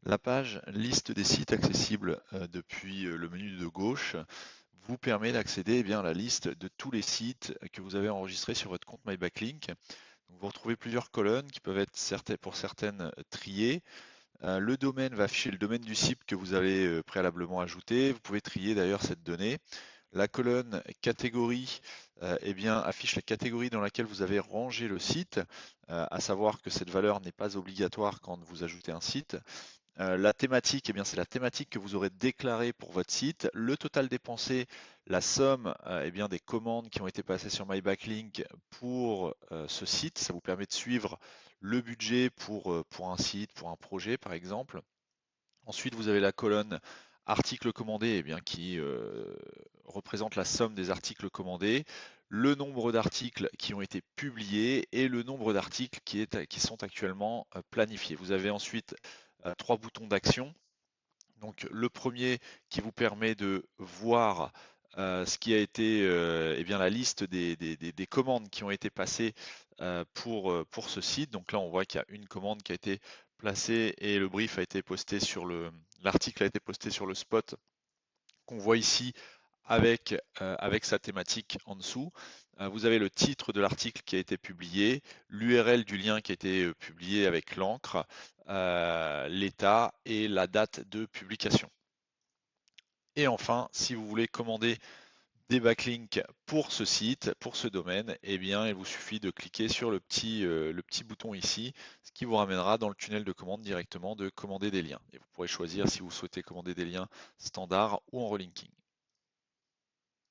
La page liste des sites accessibles depuis le menu de gauche vous permet d'accéder à la liste de tous les sites que vous avez enregistrés sur votre compte MyBacklink. Donc, vous retrouvez plusieurs colonnes qui peuvent être pour certaines triées. Le domaine va afficher le domaine du site que vous avez préalablement ajouté. Vous pouvez trier d'ailleurs cette donnée. La colonne catégorie affiche la catégorie dans laquelle vous avez rangé le site, à savoir que cette valeur n'est pas obligatoire quand vous ajoutez un site. La thématique, c'est la thématique que vous aurez déclarée pour votre site. Le total dépensé, la somme des commandes qui ont été passées sur MyBacklink pour ce site. Ça vous permet de suivre le budget pour un site, pour un projet par exemple. Ensuite, vous avez la colonne articles commandés qui représente la somme des articles commandés, le nombre d'articles qui ont été publiés et le nombre d'articles qui sont actuellement planifiés. Vous avez ensuite trois boutons d'action. Donc le premier qui vous permet de voir ce qui a été la liste des commandes qui ont été passées pour ce site. Donc là on voit qu'il y a une commande qui a été placée et le brief a été posté sur l'article a été posté sur le spot qu'on voit ici avec sa thématique en dessous. Vous avez le titre de l'article qui a été publié, l'URL du lien qui a été publié avec l'encre, l'état et la date de publication. Et enfin, si vous voulez commander des backlinks pour ce site, pour ce domaine, il vous suffit de cliquer sur le petit bouton ici, ce qui vous ramènera dans le tunnel de commande directement de commander des liens. Et vous pourrez choisir si vous souhaitez commander des liens standards ou en relinking.